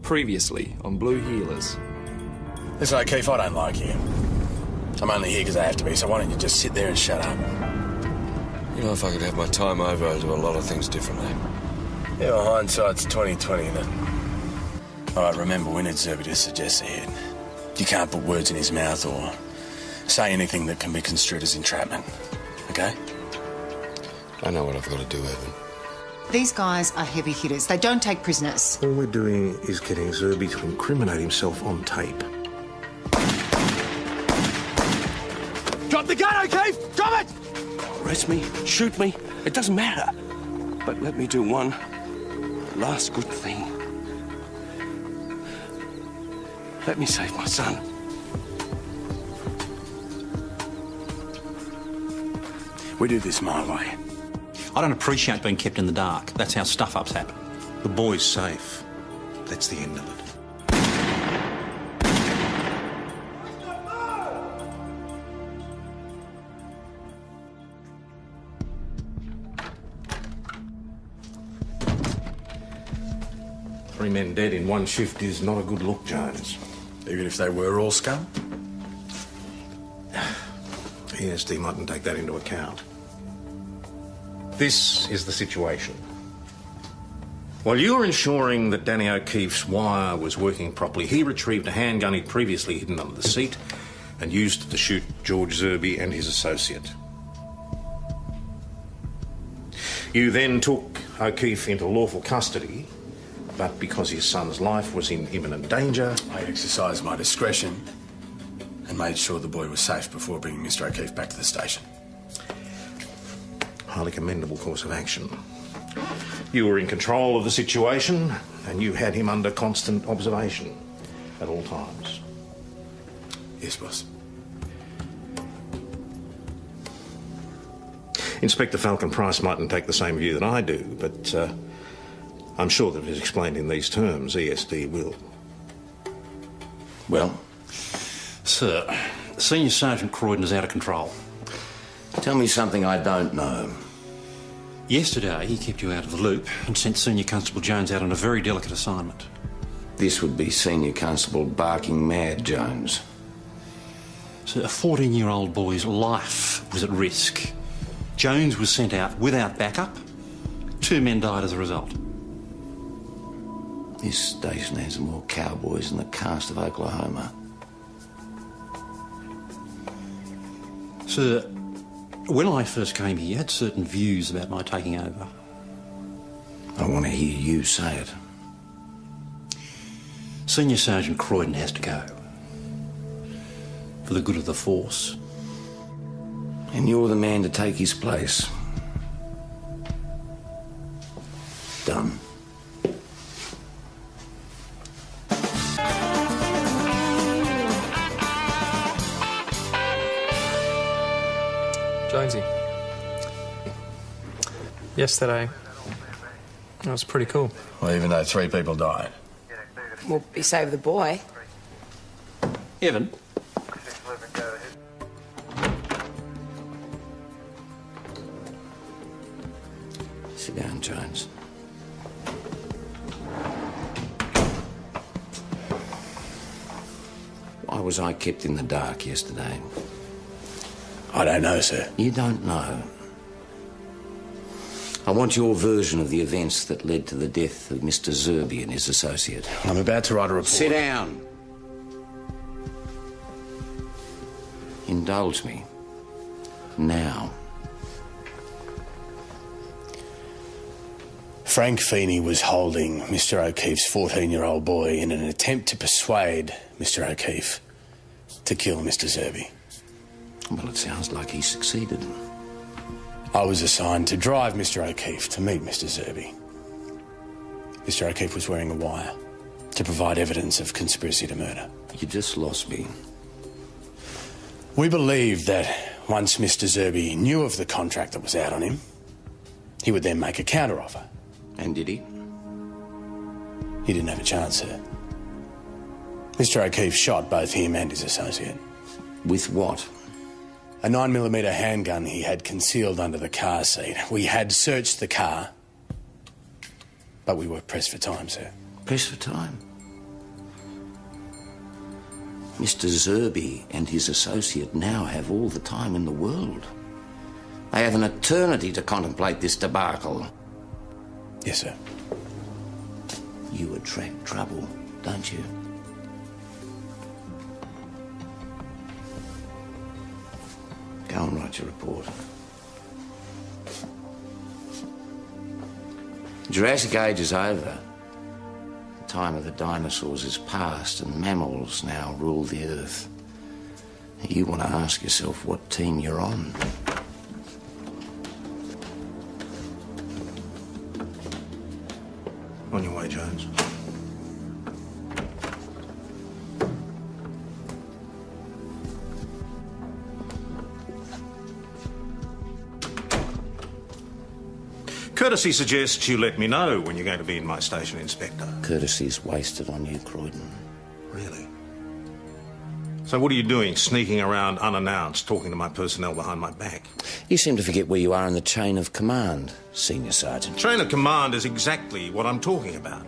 Previously on Blue Healers. Listen, O'Keefe, I don't like you. I'm only here because I have to be, so why don't you just sit there and shut up? You know, if I could have my time over, I'd do a lot of things differently. Yeah, well, hindsight's 20/20, then. All right, remember, we need Zerby to suggest ahead. You can't put words in his mouth or say anything that can be construed as entrapment, okay? I know what I've got to do, Evan. These guys are heavy hitters. They don't take prisoners. All we're doing is getting Zerby to incriminate himself on tape. Drop the gun, O'Keefe! Drop it! Arrest me, shoot me, it doesn't matter. But let me do one last good thing. Let me save my son. We do this my way. I don't appreciate being kept in the dark. That's how stuff-ups happen. The boy's safe. That's the end of it. Three men dead in one shift is not a good look, Jones. Even if they were all scum? ESD mightn't take that into account. This is the situation. While you were ensuring that Danny O'Keefe's wire was working properly, he retrieved a handgun he'd previously hidden under the seat and used it to shoot George Zerby and his associate. You then took O'Keefe into lawful custody, but because his son's life was in imminent danger... I exercised my discretion and made sure the boy was safe before bringing Mr. O'Keefe back to the station. Highly commendable course of action. You were in control of the situation and you had him under constant observation at all times. Yes, boss. Inspector Falcon Price mightn't take the same view that I do, but I'm sure that if it's explained in these terms, ESD will. Well? Sir, Senior Sergeant Croydon is out of control. Tell me something I don't know. Yesterday, he kept you out of the loop and sent Senior Constable Jones out on a very delicate assignment. This would be Senior Constable barking mad, Jones. Sir, a 14-year-old boy's life was at risk. Jones was sent out without backup. 2 men died as a result. This station has more cowboys than the cast of Oklahoma. Sir, when I first came here, you had certain views about my taking over. I want to hear you say it. Senior Sergeant Croydon has to go. For the good of the force. And you're the man to take his place. Done. Jonesy. Yesterday, that was pretty cool. Well, even though 3 people died. Well, he saved the boy. Evan? Sit down, Jones. Why was I kept in the dark yesterday? I don't know, sir. You don't know. I want your version of the events that led to the death of Mr. Zerby and his associate. I'm about to write a report. Sit down. Indulge me. Now. Frank Feeney was holding Mr. O'Keefe's 14-year-old boy in an attempt to persuade Mr. O'Keefe to kill Mr. Zerby. Well, it sounds like he succeeded. I was assigned to drive Mr. O'Keefe to meet Mr. Zerby. Mr. O'Keefe was wearing a wire to provide evidence of conspiracy to murder. You just lost me. We believed that once Mr. Zerby knew of the contract that was out on him, he would then make a counteroffer. And did he? He didn't have a chance, sir. Mr. O'Keefe shot both him and his associate. With what? A 9mm handgun he had concealed under the car seat. We had searched the car, but we were pressed for time, sir. Pressed for time? Mr. Zerby and his associate now have all the time in the world. They have an eternity to contemplate this debacle. Yes, sir. You attract trouble, don't you? Go and write your report. Jurassic Age is over. The time of the dinosaurs is past and mammals now rule the earth. You want to ask yourself what team you're on. On your way, Jones. Courtesy suggests you let me know when you're going to be in my station, Inspector. Courtesy's wasted on you, Croydon. Really? So what are you doing, sneaking around unannounced, talking to my personnel behind my back? You seem to forget where you are in the chain of command, Senior Sergeant. Chain of command is exactly what I'm talking about.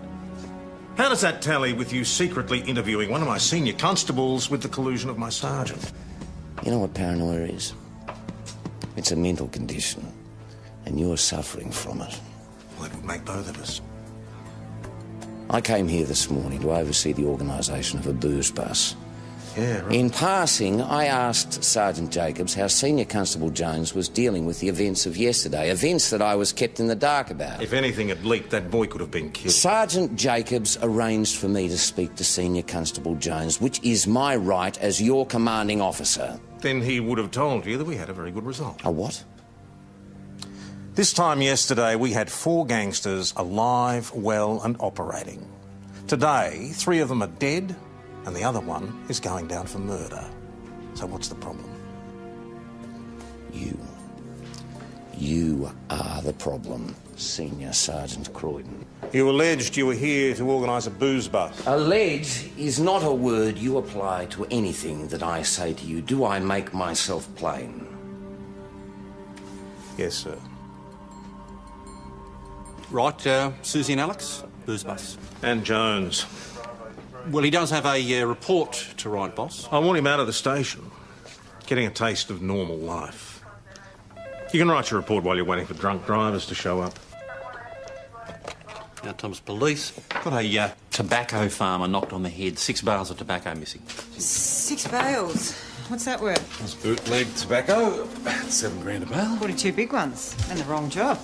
How does that tally with you secretly interviewing one of my senior constables with the collusion of my sergeant? You know what paranoia is? It's a mental condition, and you're suffering from it. Well, it would make both of us. I came here this morning to oversee the organisation of a booze bus. Yeah, right. In passing, I asked Sergeant Jacobs how Senior Constable Jones was dealing with the events of yesterday, events that I was kept in the dark about. If anything had leaked, that boy could have been killed. Sergeant Jacobs arranged for me to speak to Senior Constable Jones, which is my right as your commanding officer. Then he would have told you that we had a very good result. A what? This time yesterday, we had 4 gangsters alive, well and operating. Today, 3 of them are dead, and the other one is going down for murder. So what's the problem? You are the problem, Senior Sergeant Croydon. You alleged you were here to organise a booze bus. Allege is not a word you apply to anything that I say to you. Do I make myself plain? Yes, sir. Right, Susie and Alex, booze bus. And Jones. Well, he does have a report to write, boss. I want him out of the station, getting a taste of normal life. You can write your report while you're waiting for drunk drivers to show up. Now, Tom's police got a tobacco farmer knocked on the head. 6 bales of tobacco missing. 6 bales. What's that worth? That's bootleg tobacco. 7 grand a bale. 42 big ones. And the wrong job.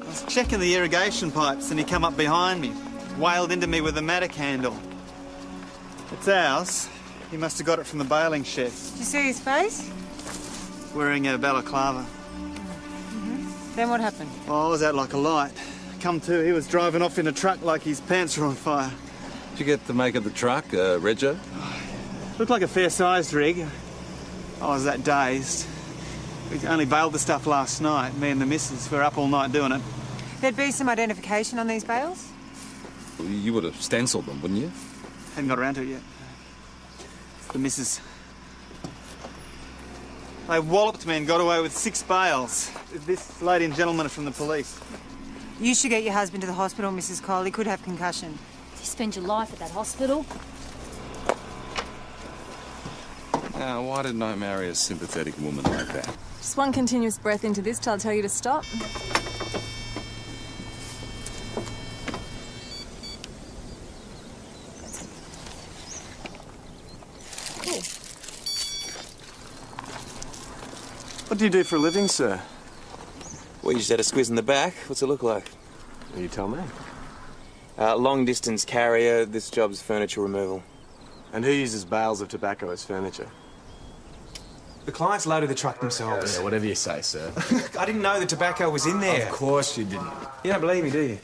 I was checking the irrigation pipes and he come up behind me, wailed into me with a mattock handle. It's ours. He must have got it from the baling shed. Did you see his face? Wearing a balaclava. Then what happened? Well, I was out like a light. Come to, he was driving off in a truck like his pants were on fire. Did you get the make of the truck, Rego? Looked like a fair-sized rig. I was that dazed. We only baled the stuff last night. Me and the missus were up all night doing it. There'd be some identification on these bales? Well, you would have stenciled them, wouldn't you? Hadn't got around to it yet. It's the missus. They walloped me and got away with 6 bales. This lady and gentleman are from the police. You should get your husband to the hospital, Mrs. Cole. He could have concussion. You spend your life at that hospital. Now, why didn't I marry a sympathetic woman like that? Just one continuous breath into this till I tell you to stop. Cool. What do you do for a living, sir? Well, you just had a squiz in the back. What's it look like? You tell me. Long-distance carrier. This job's furniture removal. And who uses bales of tobacco as furniture? The clients loaded the truck themselves. Yeah, whatever you say, sir. I didn't know the tobacco was in there. Of course you didn't. You don't believe me, do you?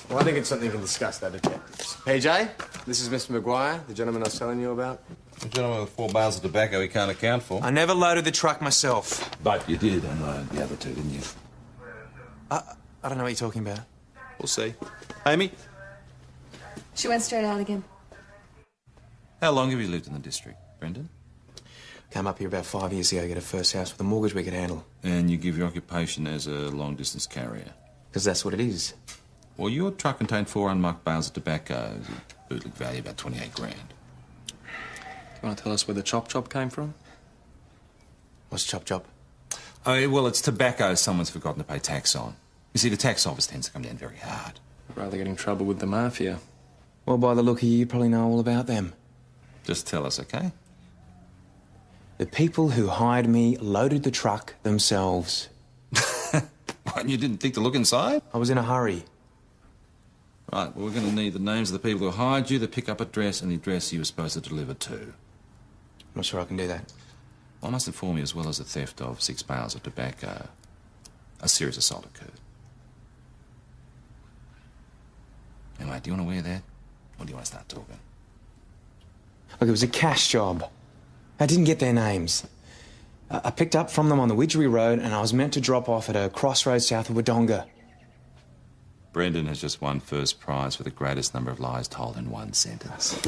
Well, I think it's something you can discuss, that detectives. PJ, this is Mr. Maguire, the gentleman I was telling you about. The gentleman with 4 bales of tobacco he can't account for. I never loaded the truck myself. But you did unload the other 2, didn't you? I don't know what you're talking about. We'll see. Amy? She went straight out again. How long have you lived in the district, Brendan? Came up here about 5 years ago to get a first house with a mortgage we could handle. And you give your occupation as a long-distance carrier? Because that's what it is. Well, your truck contained 4 unmarked bales of tobacco. Bootleg value about 28 grand. You want to tell us where the chop chop came from? What's chop chop? Oh, well, it's tobacco someone's forgotten to pay tax on. You see, the tax office tends to come down very hard. I'd rather get in trouble with the mafia. Well, by the look of you, you probably know all about them. Just tell us, okay? The people who hired me loaded the truck themselves. What, you didn't think to look inside? I was in a hurry. Right, well, we're going to need the names of the people who hired you, the pickup address, and the address you were supposed to deliver to. I'm not sure I can do that. Well, I must inform you, as well as the theft of 6 bales of tobacco, a serious assault occurred. Anyway, do you want to wear that? Or do you want to start talking? Look, it was a cash job. I didn't get their names. I picked up from them on the Widgery Road, and I was meant to drop off at a crossroads south of Wodonga. Brendan has just won first prize for the greatest number of lies told in one sentence.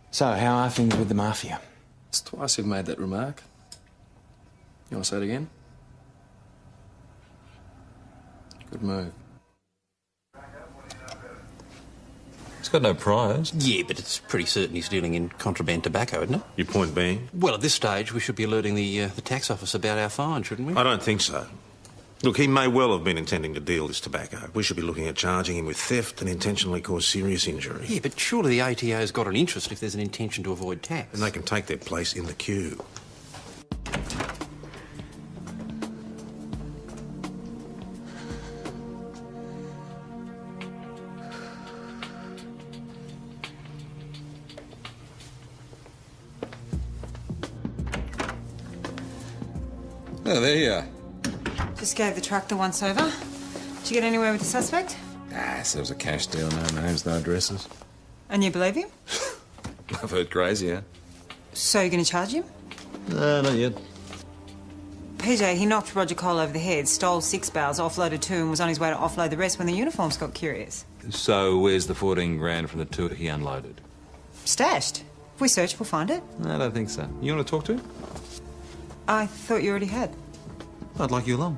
So, how are things with the mafia? It's twice you've made that remark. You want to say it again? Good move. He's got no priors. Yeah, but it's pretty certain he's dealing in contraband tobacco, isn't it? Your point being? Well, at this stage, we should be alerting the tax office about our fine, shouldn't we? I don't think so. Look, he may well have been intending to deal this tobacco. We should be looking at charging him with theft and intentionally cause serious injury. Yeah, but surely the ATO's got an interest if there's an intention to avoid tax. And they can take their place in the queue. Oh, there you are. Just gave the truck the once over. Did you get anywhere with the suspect? Ah, so it was a cash deal, no names, no addresses. And you believe him? I've heard crazy, yeah? So you're going to charge him? No, not yet. PJ, he knocked Roger Cole over the head, stole 6 bales, offloaded 2 and was on his way to offload the rest when the uniforms got curious. So where's the 14 grand from the 2 he unloaded? Stashed. If we search, we'll find it. No, I don't think so. You want to talk to him? I thought you already had. I'd like you along.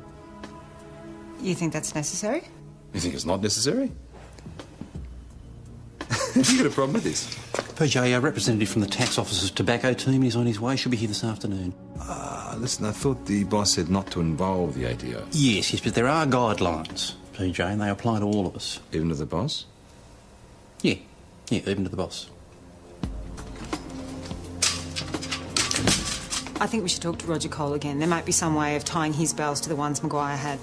You think that's necessary? You think it's not necessary? Have you got a problem with this? PJ, a representative from the tax office's tobacco team is on his way. Should be here this afternoon. Listen, I thought the boss said not to involve the ATO. Yes, but there are guidelines, PJ, and they apply to all of us. Even to the boss? Yeah, even to the boss. I think we should talk to Roger Cole again. There might be some way of tying his bales to the ones Maguire had.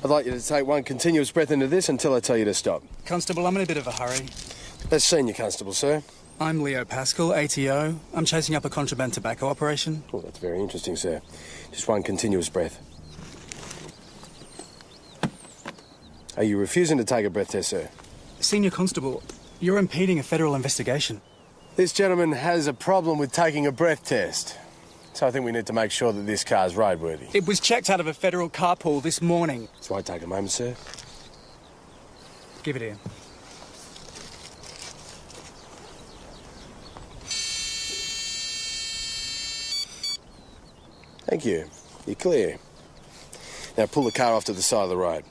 I'd like you to take one continuous breath into this until I tell you to stop. Constable, I'm in a bit of a hurry. That's senior constable, sir. I'm Leo Pascal, ATO. I'm chasing up a contraband tobacco operation. Oh, that's very interesting, sir. Just one continuous breath. Are you refusing to take a breath test, sir? Senior Constable, you're impeding a federal investigation. This gentleman has a problem with taking a breath test. So I think we need to make sure that this car's roadworthy. It was checked out of a federal carpool this morning. So I take a moment, sir. Give it here. Thank you. You're clear. Now pull the car off to the side of the road.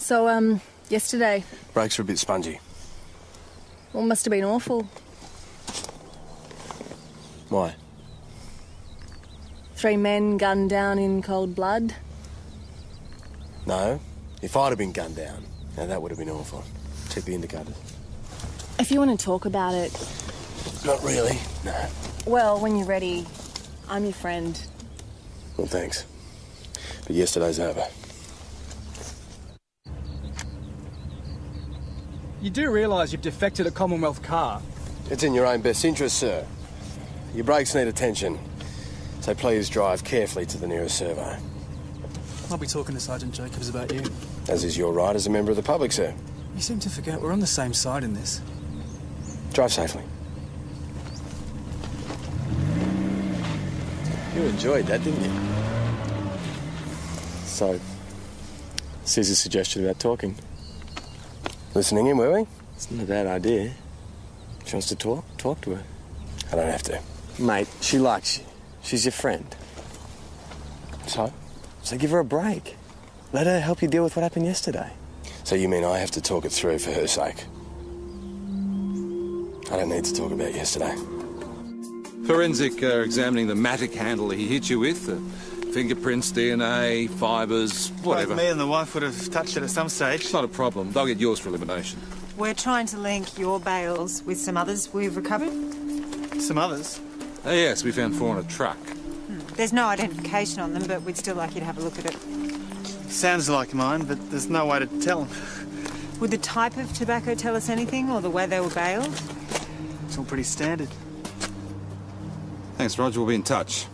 So, yesterday, Brakes are a bit spongy. well, must have been awful. Why? 3 men gunned down in cold blood. No. If I'd have been gunned down, now that would have been awful. Check the indicators. If you want to talk about it, Not really, no. well, when you're ready, I'm your friend. Well, thanks. But yesterday's over. You do realise you've defected a Commonwealth car? It's in your own best interest, sir. Your brakes need attention. So please drive carefully to the nearest servo. I'll be talking to Sergeant Jacobs about you. As is your right as a member of the public, sir. You seem to forget we're on the same side in this. Drive safely. You enjoyed that, didn't you? So, Caesar's suggestion about talking. Listening in, were we? It's not a bad idea. She wants to talk? Talk to her. I don't have to. Mate, she likes you. She's your friend. So? So give her a break. Let her help you deal with what happened yesterday. So you mean I have to talk it through for her sake? I don't need to talk about yesterday. Forensic are examining the matic handle he hit you with. Fingerprints, DNA, fibres, whatever. Both me and the wife would have touched it at some stage. It's not a problem. They'll get yours for elimination. We're trying to link your bales with some others we've recovered. Some others? Oh, yes, we found 4 on a truck. There's no identification on them, but we'd still like you to have a look at it. Sounds like mine, but there's no way to tell. Would the type of tobacco tell us anything, or the way they were baled? It's all pretty standard. Thanks, Roger. We'll be in touch.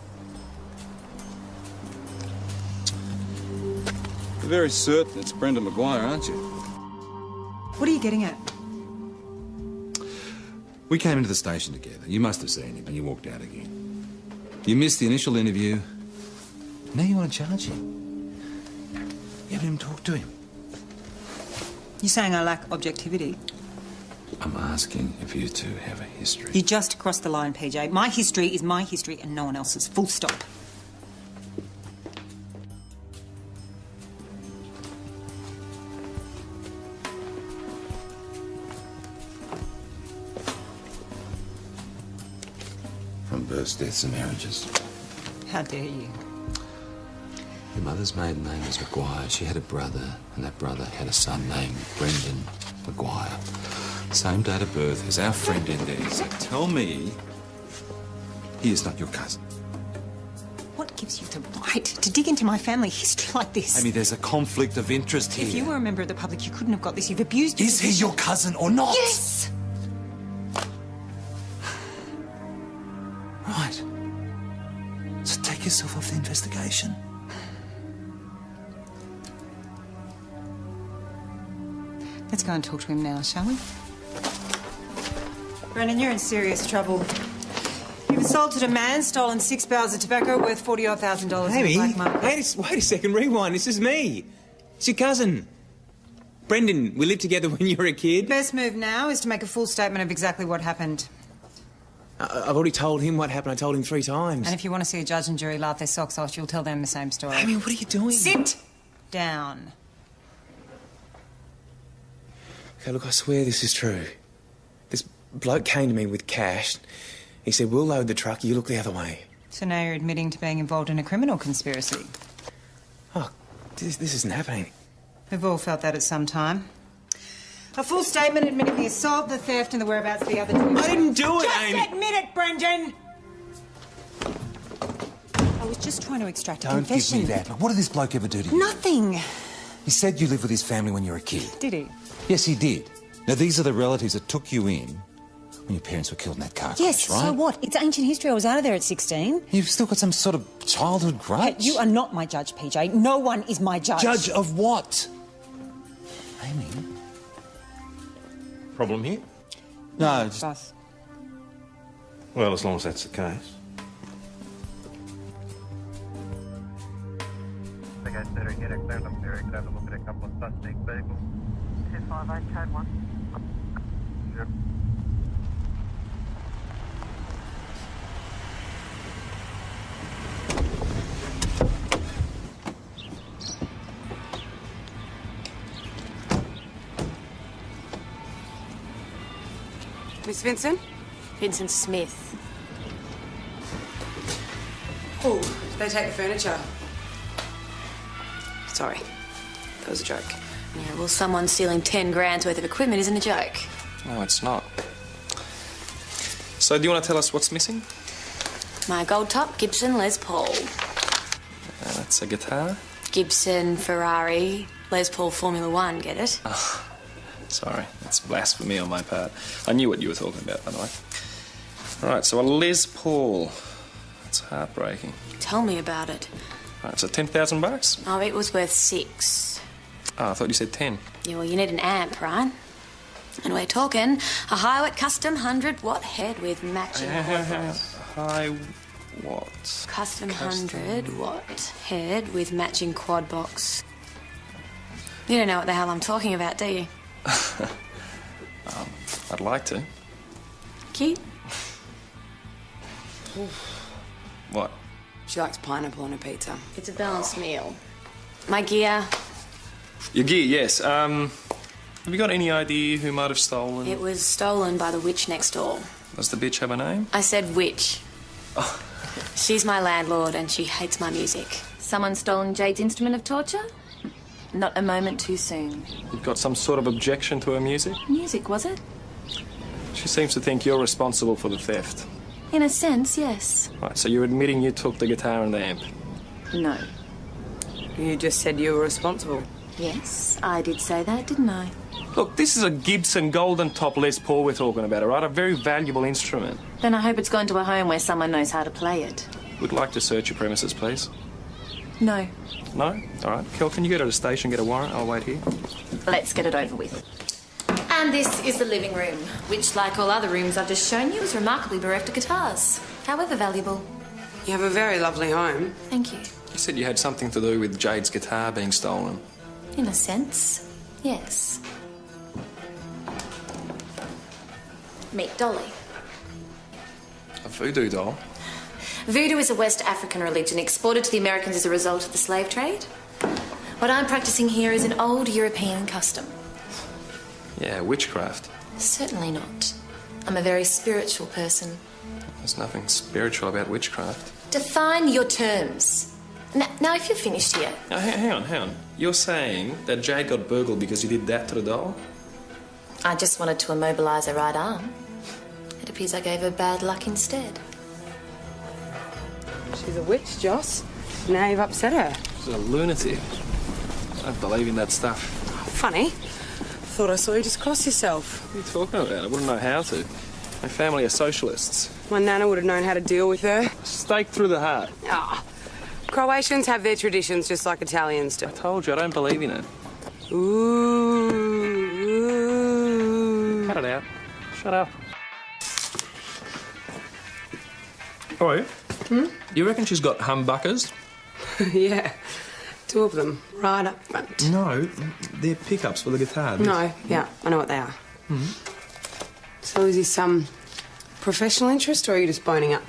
You're very certain it's Brendan Maguire, aren't you? What are you getting at? We came into the station together. You must have seen him and you walked out again. You missed the initial interview. Now you want to charge him. You haven't even talked to him. You're saying I lack objectivity? I'm asking if you two have a history. You just crossed the line, PJ. My history is my history and no one else's. Full stop. From births, deaths and marriages. How dare you? Your mother's maiden name was Maguire. She had a brother, and that brother had a son named Brendan Maguire. Same date of birth as our friend in there. So tell me he is not your cousin. What gives you the right to dig into my family history like this? Amy, there's a conflict of interest here. If you were a member of the public, you couldn't have got this. You've abused your Is he your cousin or not? Yes! Right. So take yourself off the investigation. Let's go and talk to him now, shall we? Brendan, you're in serious trouble. You've assaulted a man, stolen 6 barrels of tobacco worth $40,000 in the black market. Wait a second, rewind. This is me. It's your cousin. Brendan, we lived together when you were a kid. Best move now is to make a full statement of exactly what happened. I've already told him what happened. I told him 3 times. And if you want to see a judge and jury laugh their socks off, you'll tell them the same story. Amy, what are you doing? Sit down. Okay, look, I swear this is true. This bloke came to me with cash. He said, we'll load the truck, you look the other way. So now you're admitting to being involved in a criminal conspiracy. Oh, this isn't happening. We've all felt that at some time. A full statement admitting the assault, the theft and the whereabouts of the other 2. I didn't do it, Amy! Just admit it, Brendan! I was just trying to extract a Don't confession. give me that. But what did this bloke ever do to you? Nothing. He said you lived with his family when you were a kid. Did he? Yes, he did. Now, these are the relatives that took you in when your parents were killed in that car crash, Yes, right? so what? It's ancient history. I was out of there at 16. You've still got some sort of childhood grudge. Hey, you are not my judge, PJ. No one is my judge. Judge of what? Amy? Problem here? No, just... Bus. Well, as long as that's the case. They go through and get a clear up there, have a look at a couple of suspect vehicles. 258 code 1. Yep. Miss Vincent? Vincent Smith. Oh, did they take the furniture? Sorry. That was a joke. Yeah, well, someone stealing 10 grand's worth of equipment isn't a joke. No, it's not. So, do you want to tell us what's missing? My gold top Gibson Les Paul. That's a guitar. Gibson, Ferrari, Les Paul Formula 1, get it? Oh, sorry, that's blasphemy on my part. I knew what you were talking about, by the way. All right, so a Les Paul. That's heartbreaking. Tell me about it. All right, so $10,000? Oh, it was worth 6. Oh, I thought you said 10. Yeah, well, you need an amp, right? And we're talking a Hiwatt custom 100-watt head with matching... High what? Custom 100-watt head with matching quad box. You don't know what the hell I'm talking about, do you? I'd like to. Cute. What? She likes pineapple on her pizza. It's a balanced meal. My gear. Your gear, yes. Have you got any idea who might have stolen? It was stolen by the witch next door. Does the bitch have a name? I said witch. Oh. She's my landlord and she hates my music. Someone stolen Jade's instrument of torture? Not a moment too soon. You've got some sort of objection to her music? Music, was it? She seems to think you're responsible for the theft. In a sense, yes. Right, so you're admitting you took the guitar and the amp? No. You just said you were responsible. Yes, I did say that, didn't I? Look, this is a Gibson Golden Top Les Paul we're talking about, all right? A very valuable instrument. Then I hope it's gone to a home where someone knows how to play it. Would like to search your premises, please. No. No? All right. Kel, can you go to the station, get a warrant? I'll wait here. Let's get it over with. And this is the living room, which, like all other rooms I've just shown you, is remarkably bereft of guitars. However valuable. You have a very lovely home. Thank you. You said you had something to do with Jade's guitar being stolen. In a sense, yes. Meet Dolly. A voodoo doll? Voodoo is a West African religion exported to the Americans as a result of the slave trade. What I'm practicing here is an old European custom. Yeah, witchcraft. Certainly not. I'm a very spiritual person. There's nothing spiritual about witchcraft. Define your terms. Now if you're finished here... Now, hang on. You're saying that Jade got burgled because you did that to the doll? I just wanted to immobilise her right arm. It appears I gave her bad luck instead. She's a witch, Joss. Now you've upset her. She's a lunatic. I don't believe in that stuff. Funny. Thought I saw you just cross yourself. What are you talking about? I wouldn't know how to. My family are socialists. My nana would have known how to deal with her. Stake through the heart. Ah. Croatians have their traditions just like Italians do. I told you, I don't believe in it. Ooh. Cut it out. Shut up. How are you? You reckon she's got humbuckers? Yeah. 2 of them, right up front. No, they're pickups for the guitar. No, yeah, I know what they are. So is this some professional interest, or are you just boning up?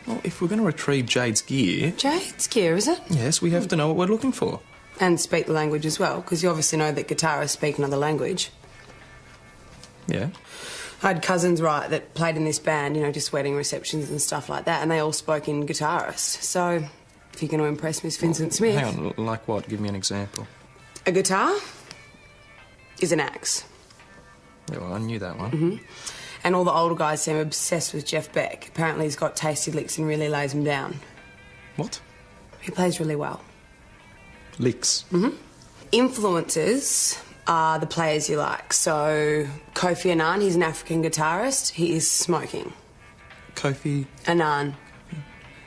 Well, if we're going to retrieve Jade's gear... Jade's gear, is it? Yes, we have to know what we're looking for. And speak the language as well, because you obviously know that guitarists speak another language. Yeah. I had cousins, right, that played in this band, you know, just wedding receptions and stuff like that, and they all spoke in guitarist. So, if you're going to impress Miss Vincent Smith... Hang on, like what? Give me an example. A guitar is an axe. Yeah, well, I knew that one. And all the older guys seem obsessed with Jeff Beck. Apparently he's got tasty licks and really lays them down. What? He plays really well. Licks? Influences are the players you like. So, Kofi Annan, he's an African guitarist. He is smoking. Kofi? Annan.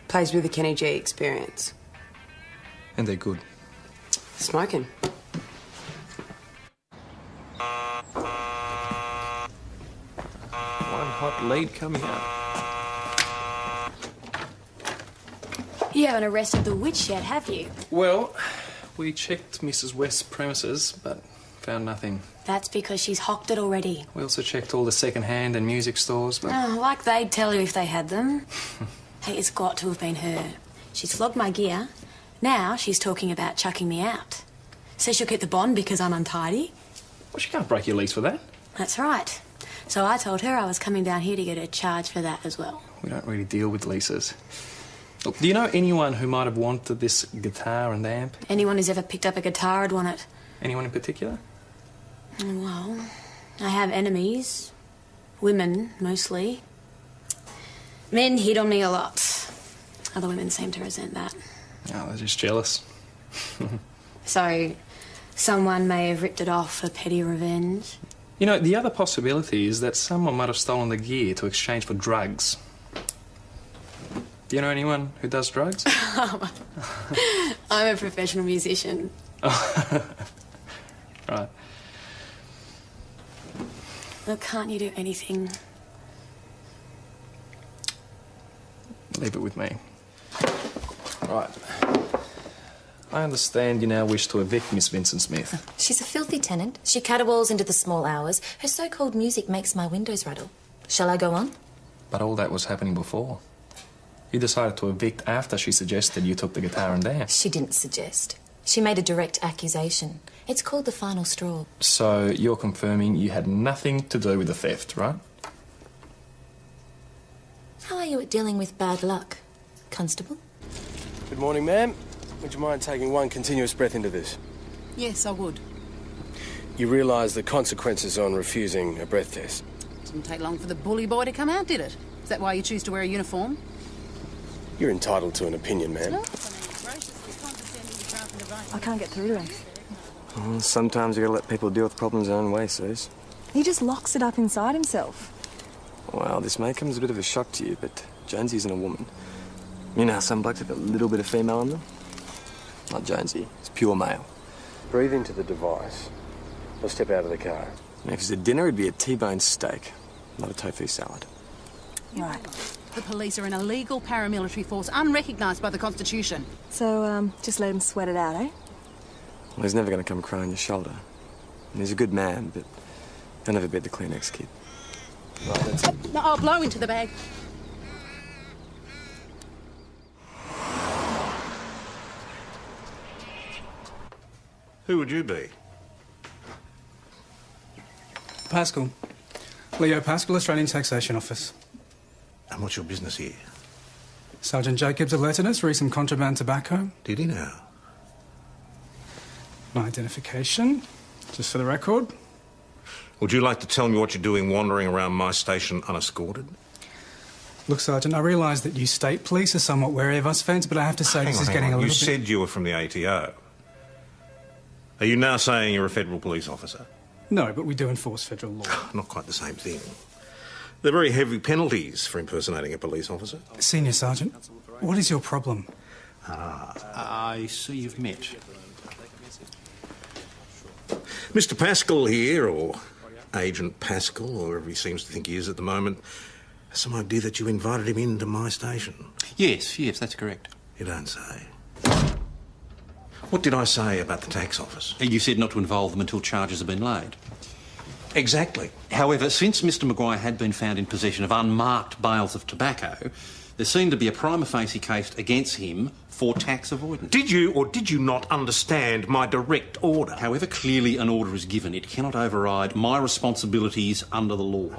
Plays with the Kenny G Experience. And they're good. Smoking. One hot lead coming up. You haven't arrested the witch yet, have you? Well, we checked Mrs. West's premises, but found nothing. That's because she's hocked it already. We also checked all the second-hand and music stores, but... Oh, like they'd tell you if they had them. Hey, it's got to have been her. She's flogged my gear. Now she's talking about chucking me out. Says she'll keep the bond because I'm untidy. Well, she can't break your lease for that. That's right. So I told her I was coming down here to get her charged for that as well. We don't really deal with leases. Look, do you know anyone who might have wanted this guitar and amp? Anyone who's ever picked up a guitar would want it. Anyone in particular? Well, I have enemies. Women, mostly. Men hit on me a lot. Other women seem to resent that. Oh, they're just jealous. So, someone may have ripped it off for petty revenge. You know, the other possibility is that someone might have stolen the gear to exchange for drugs. Do you know anyone who does drugs? I'm a professional musician. Right. Look, can't you do anything? Leave it with me. Right. I understand you now wish to evict Miss Vincent Smith. She's a filthy tenant. She caterwauls into the small hours. Her so-called music makes my windows rattle. Shall I go on? But all that was happening before. You decided to evict after she suggested you took the guitar and dance. She didn't suggest. She made a direct accusation. It's called the final straw. So you're confirming you had nothing to do with the theft, right? How are you at dealing with bad luck, Constable? Good morning, ma'am. Would you mind taking one continuous breath into this? Yes, I would. You realise the consequences on refusing a breath test? Didn't take long for the bully boy to come out, did it? Is that why you choose to wear a uniform? You're entitled to an opinion, ma'am. I can't get through to him. Oh, sometimes you gotta let people deal with problems their own way, Suze. He just locks it up inside himself. Well, this may come as a bit of a shock to you, but Jonesy isn't a woman. You know how some blokes have a little bit of female in them? Not Jonesy. It's pure male. Breathe into the device. Or step out of the car. And if it's a dinner, it'd be a T-bone steak, not a tofu salad. Right. The police are an illegal paramilitary force, unrecognised by the Constitution. So, just let him sweat it out, eh? Well, he's never going to come crying on your shoulder. And he's a good man, but he'll never be the Kleenex kid. Right, that's it. No, I'll blow into the bag. Who would you be? Pascal. Leo Pascal, Australian Taxation Office. And what's your business here? Sergeant Jacobs alerted us, recent contraband tobacco. Did he now? My identification, just for the record. Would you like to tell me what you're doing wandering around my station unescorted? Look, Sergeant, I realise that you state police are somewhat wary of us feds, but I have to say this is getting a little You bit... said you were from the ATO. Are you now saying you're a federal police officer? No, but we do enforce federal law. Not quite the same thing. They're very heavy penalties for impersonating a police officer. Senior Sergeant, what is your problem? I see you've met. Mr. Pascal here, or Agent Pascal, or whatever he seems to think he is at the moment, has some idea that you invited him into my station. Yes, that's correct. You don't say. What did I say about the tax office? You said not to involve them until charges have been laid. Exactly. However, since Mr. Maguire had been found in possession of unmarked bales of tobacco, there seemed to be a prima facie case against him for tax avoidance. Did you or did you not understand my direct order? However clearly an order is given, it cannot override my responsibilities under the law.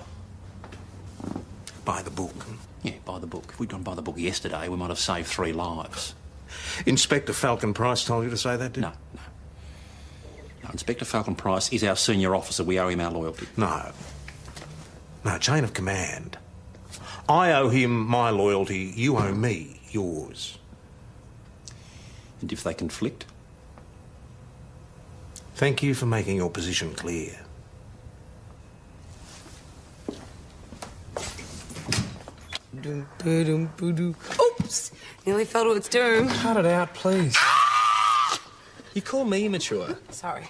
By the book? Yeah, by the book. If we'd gone by the book yesterday, we might have saved 3 lives. Inspector Falcon Price told you to say that, did he? No. Inspector Falcon Price is our senior officer. We owe him our loyalty. No, chain of command. I owe him my loyalty, you owe me yours. And if they conflict? Thank you for making your position clear. Oops! Nearly fell to its doom. Cut it out, please. You call me immature. Sorry.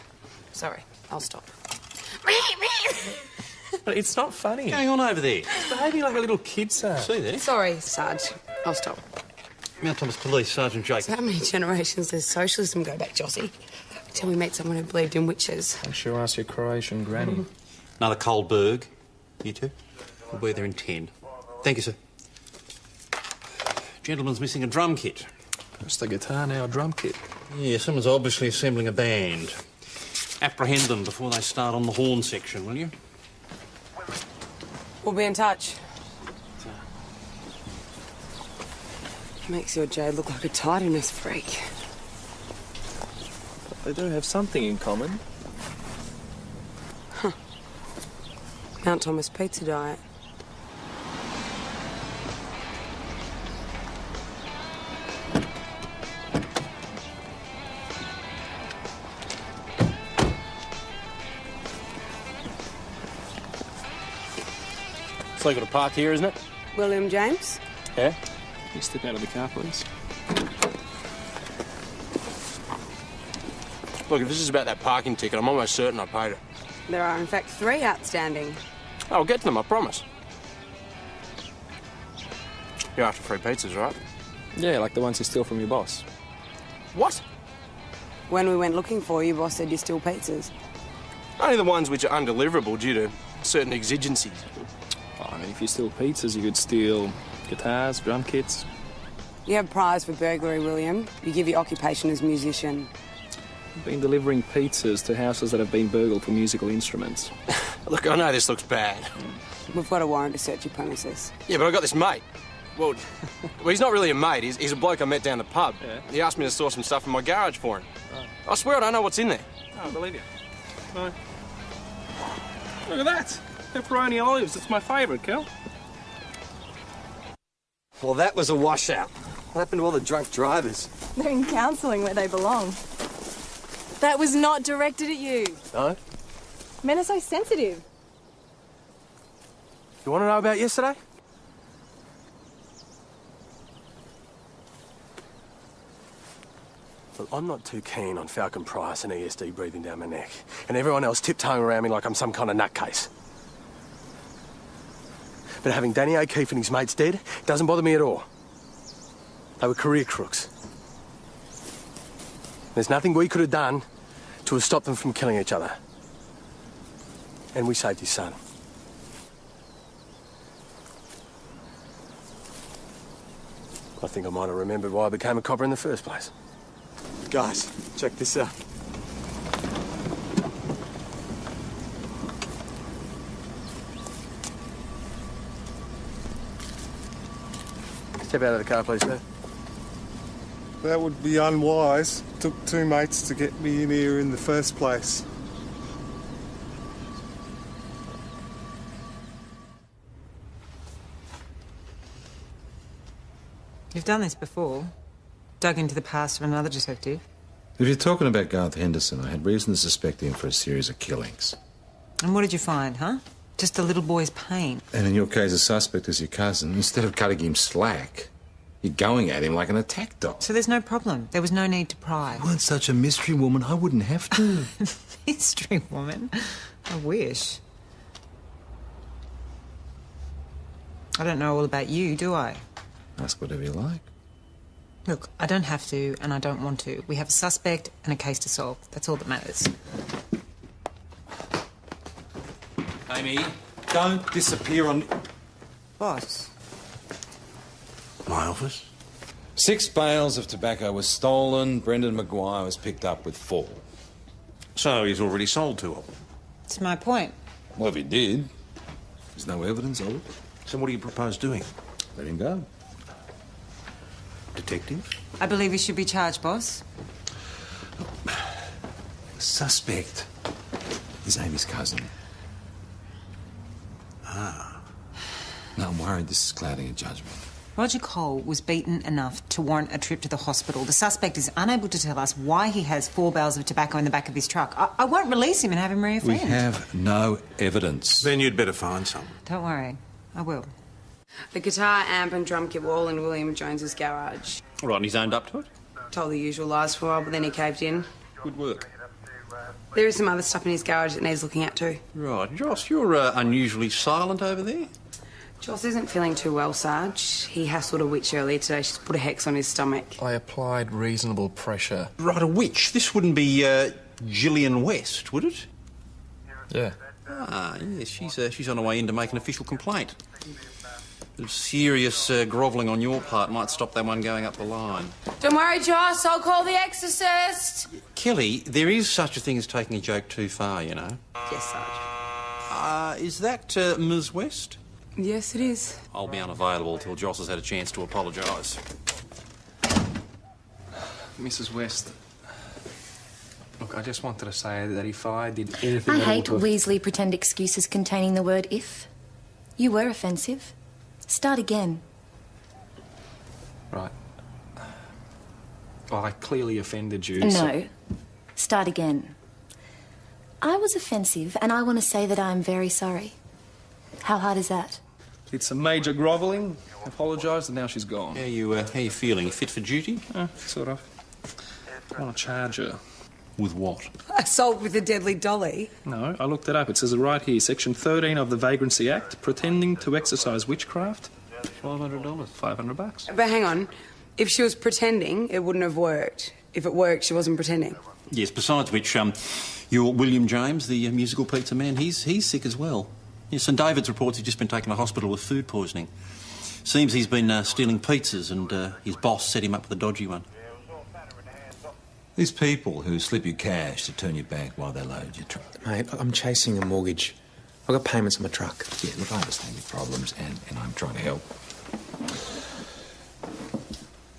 I'll stop. But it's not funny. What's going on over there? It's behaving like a little kid, sir. See there? Sorry, Sarge. I'll stop. Mount Thomas Police, Sergeant Jacobs. So how many generations does socialism go back, Jossie? Till we met someone who believed in witches. I'm sure ask your Croatian granny. Another Coldberg. You two? We'll be there in 10. Thank you, sir. Gentleman's missing a drum kit. It's the guitar now, a drum kit. Yeah, someone's obviously assembling a band. Apprehend them before they start on the horn section, will you? We'll be in touch. Makes your Jade look like a tidiness freak. They do have something in common. Huh. Mount Thomas pizza diet. It's legal to park here, isn't it? William James? Yeah? Can you step out of the car, please? Look, if this is about that parking ticket, I'm almost certain I paid it. There are, in fact, 3 outstanding. I'll get to them, I promise. You're after free pizzas, right? Yeah, like the ones you steal from your boss. What? When we went looking for you, boss said you steal pizzas. Only the ones which are undeliverable due to certain exigencies. Oh, I mean, if you steal pizzas, you could steal guitars, drum kits, You have prize for burglary, William. You give your occupation as musician. I've been delivering pizzas to houses that have been burgled for musical instruments. Look, I know this looks bad. We've got a warrant to search your premises. Yeah, but I got this mate. Well, he's not really a mate. He's a bloke I met down the pub. Yeah. He asked me to store some stuff in my garage for him. Right. I swear I don't know what's in there. Oh, I believe you. No. Look at that. Pepperoni olives. It's my favourite, Kel. Well, that was a washout. What happened to all the drunk drivers? They're in counselling where they belong. That was not directed at you. No? Men are so sensitive. You want to know about yesterday? Well, I'm not too keen on Falcon Price and ESD breathing down my neck, and everyone else tiptoeing around me like I'm some kind of nutcase. But having Danny O'Keefe and his mates dead doesn't bother me at all. They were career crooks. There's nothing we could have done to have stopped them from killing each other. And we saved his son. I think I might have remembered why I became a copper in the first place. Guys, check this out. Step out of the car, please, sir. That would be unwise. Took two mates to get me in here in the first place. You've done this before. Dug into the past of another detective. If you're talking about Garth Henderson, I had reason to suspect him for a series of killings. And what did you find, huh? Just a little boy's pain. And in your case, the suspect is your cousin. Instead of cutting him slack, you're going at him like an attack dog. So there's no problem. There was no need to pry. You weren't such a mystery woman, I wouldn't have to. Mystery woman? I wish. I don't know all about you, do I? Ask whatever you like. Look, I don't have to, and I don't want to. We have a suspect and a case to solve. That's all that matters. Amy, don't disappear on... Boss. My office? 6 bales of tobacco was stolen. Brendan Maguire was picked up with 4. So he's already sold 2 of them? That's my point. Well, if he did, there's no evidence of it. So what do you propose doing? Let him go. Detective? I believe he should be charged, boss. The suspect is Amy's cousin. Ah. No, I'm worried this is clouding a judgment. Roger Cole was beaten enough to warrant a trip to the hospital. The suspect is unable to tell us why he has 4 bales of tobacco in the back of his truck. I won't release him and have him reoffend. We have no evidence. Then you'd better find some. Don't worry. I will. The guitar, amp and drum kit were all in William Jones's garage. All right, and he's owned up to it? Told the usual lies for a while, but then he caved in. Good work. There is some other stuff in his garage that needs looking at too. Right. Joss, you're unusually silent over there. Joss isn't feeling too well, Sarge. He hassled a witch earlier today. She's put a hex on his stomach. I applied reasonable pressure. Right, a witch. This wouldn't be Gillian West, would it? Yeah. Ah, yes, she's on her way in to make an official complaint. A bit of serious grovelling on your part might stop that one going up the line. Don't worry, Joss. I'll call the exorcist. Kelly, there is such a thing as taking a joke too far, you know. Yes, Sarge. Is that Ms. West? Yes, it is. I'll be unavailable till Joss has had a chance to apologise. Mrs. West, look, I just wanted to say that if I did anything... I hate Weasley pretend excuses containing the word if. You were offensive. Start again. Right. Well, I clearly offended you. No. So... Start again. I was offensive, and I want to say that I am very sorry. How hard is that? Did some major grovelling, apologised, and now she's gone. How you feeling? Fit for duty? Sort of. I want to charge her. With what? Assault with a deadly dolly? No, I looked it up. It says it right here, Section 13 of the Vagrancy Act, pretending to exercise witchcraft, $500. $500. But hang on. If she was pretending, it wouldn't have worked. If it worked, she wasn't pretending. Yes, besides which, your William James, the musical pizza man, he's sick as well. Yes, St David's reports he's just been taken to hospital with food poisoning. Seems he's been stealing pizzas and his boss set him up with a dodgy one. These people who slip you cash to turn you back while they load your truck. Mate, I'm chasing a mortgage. I've got payments on my truck. Yeah, look, I understand your problems and I'm trying to help.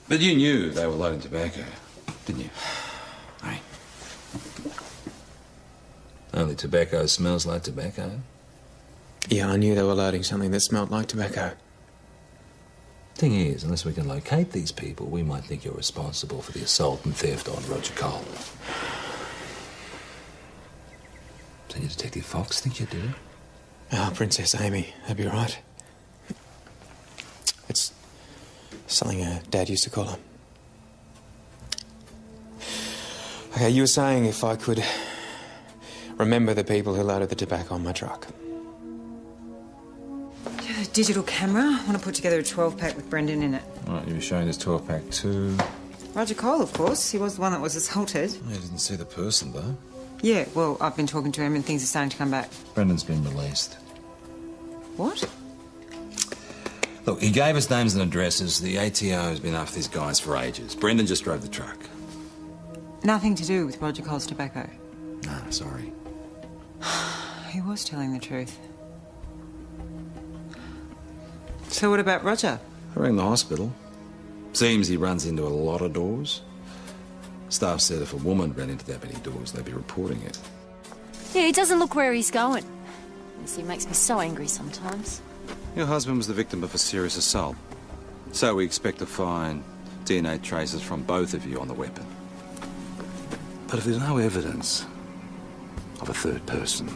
But you knew they were loading tobacco, didn't you? Hey. Only tobacco smells like tobacco. Yeah, I knew they were loading something that smelled like tobacco. Thing is, unless we can locate these people, we might think you're responsible for the assault and theft on Roger Cole. So your Detective Fox think you did it? Oh, Princess Amy, that'd be right. It's something her dad used to call her. Okay, you were saying if I could remember the people who loaded the tobacco on my truck. Do you have a digital camera? I want to put together a 12-pack with Brendan in it. Right, you were showing this 12-pack to... Roger Cole, of course. He was the one that was assaulted. I didn't see the person, though. Yeah, well, I've been talking to him and things are starting to come back. Brendan's been released. What? Look, he gave us names and addresses. The ATO has been after these guys for ages. Brendan just drove the truck. Nothing to do with Roger Cole's tobacco. No, sorry. He was telling the truth. So what about Roger? I rang the hospital. Seems he runs into a lot of doors. Staff said if a woman ran into that many doors, they'd be reporting it. Yeah, he doesn't look where he's going. Honestly, he makes me so angry sometimes. Your husband was the victim of a serious assault. So we expect to find DNA traces from both of you on the weapon. But if there's no evidence of a third person...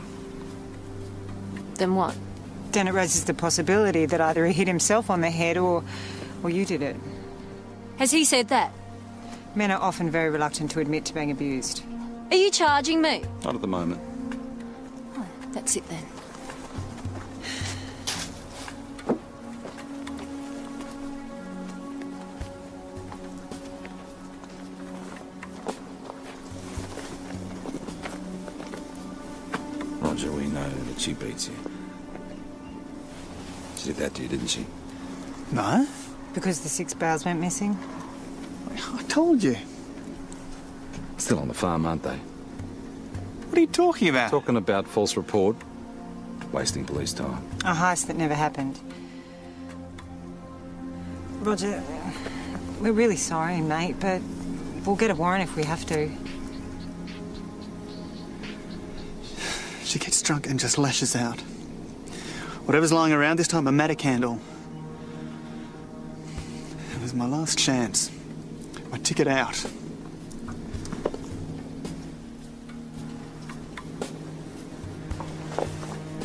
Then what? Then it raises the possibility that either he hit himself on the head or you did it. Has he said that? Men are often very reluctant to admit to being abused. Are you charging me? Not at the moment. Oh, that's it then. Roger, we know that she beats you. She did that to you, didn't she? No. Because the 6 bales went missing? I told you. Still on the farm, aren't they? What are you talking about? Talking about false report. Wasting police time. A heist that never happened. Roger, we're really sorry, mate, but we'll get a warrant if we have to. She gets drunk and just lashes out. Whatever's lying around this time, a matter candle. It was my last chance. My ticket out.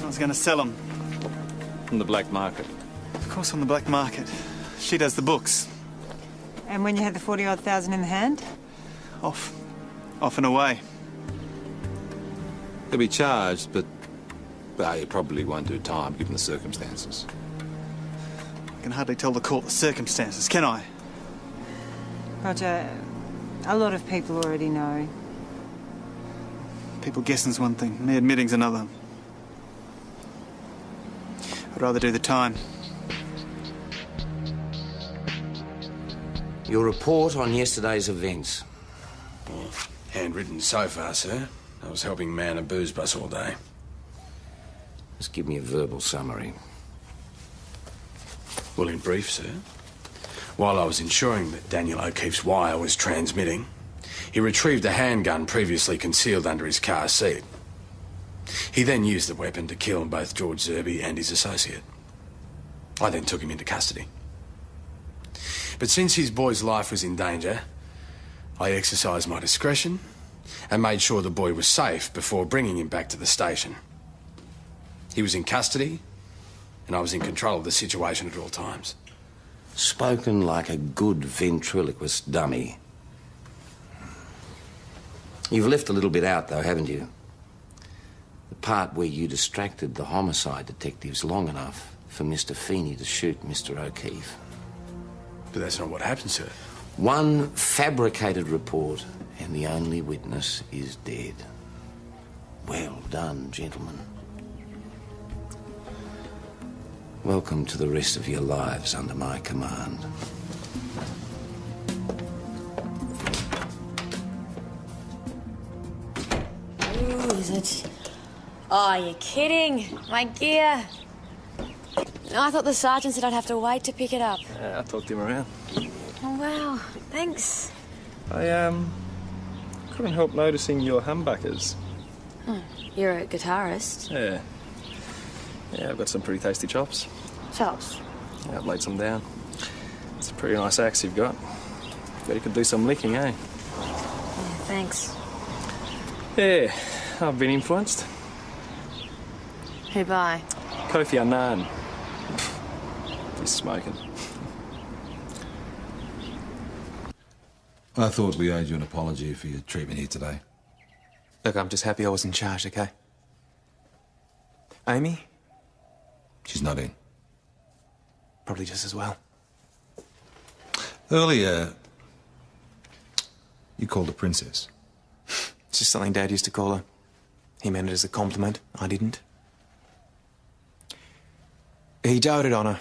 I was going to sell them. On the black market? Of course, on the black market. She does the books. And when you had the 40-odd thousand in the hand? Off and away. He'll be charged, but he probably won't do time given the circumstances. I can hardly tell the court the circumstances, can I? Roger, a lot of people already know. People guessing's one thing, me admitting's another. I'd rather do the time. Your report on yesterday's events. Handwritten so far, sir. I was helping man a booze bus all day. Just give me a verbal summary. Well, in brief, sir, while I was ensuring that Daniel O'Keefe's wire was transmitting, he retrieved a handgun previously concealed under his car seat. He then used the weapon to kill both George Zerby and his associate. I then took him into custody. But since his boy's life was in danger, I exercised my discretion and made sure the boy was safe before bringing him back to the station. He was in custody, and I was in control of the situation at all times. Spoken like a good ventriloquist dummy. You've left a little bit out, though, haven't you? The part where you distracted the homicide detectives long enough for Mr. Feeney to shoot Mr. O'Keefe. But that's not what happened, sir. One fabricated report, and the only witness is dead. Well done, gentlemen. Welcome to the rest of your lives under my command. Who is it? Oh, you're kidding. My gear. I thought the sergeant said I'd have to wait to pick it up. Yeah, I talked him around. Oh, wow. Thanks. I couldn't help noticing your humbuckers. You're a guitarist. Yeah. Yeah, I've got some pretty tasty chops. Chops? Yeah, I've laid some down. It's a pretty nice axe you've got. Bet you could do some licking, eh? Yeah, thanks. Yeah, I've been influenced. Who by? Kofi Annan. He's smoking. I thought we owed you an apology for your treatment here today. Look, I'm just happy I was in charge, okay? Amy? She's not in. Probably just as well. Earlier, you called her princess. It's just something Dad used to call her. He meant it as a compliment. I didn't. He doted on her.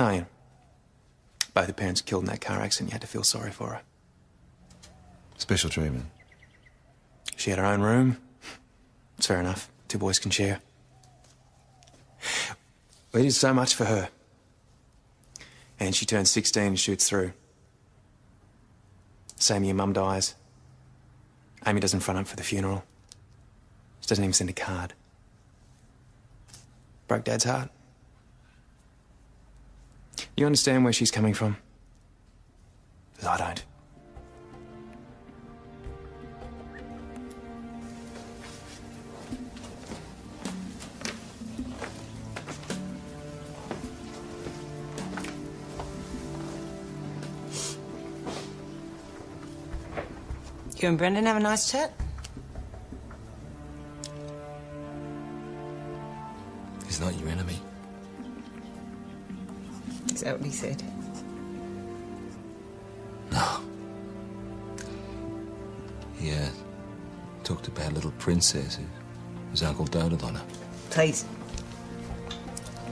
Oh, yeah. Both her parents killed in that car accident. You had to feel sorry for her. Special treatment. She had her own room. It's fair enough. Two boys can share. We did so much for her. And she turns 16 and shoots through. Same year Mum dies. Amy doesn't front up for the funeral. She doesn't even send a card. Broke Dad's heart. You understand where she's coming from? 'Cause I don't. You and Brendan have a nice chat? He's not your enemy. Is that what he said? No. He talked about a little princess whose uncle doted on her. Please.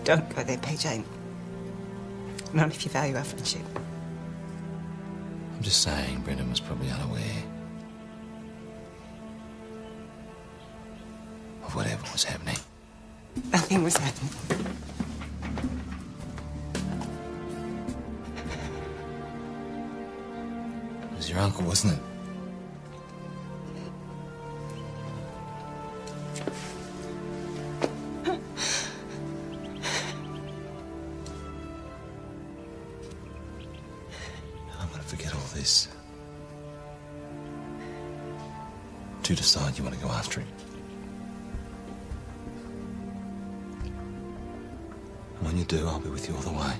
Don't go there, PJ. Not if you value our friendship. I'm just saying Brendan was probably unaware of whatever was happening. Nothing was happening. It was your uncle, wasn't it? I'm gonna forget all this. Do decide you want to go after him. And when you do, I'll be with you all the way.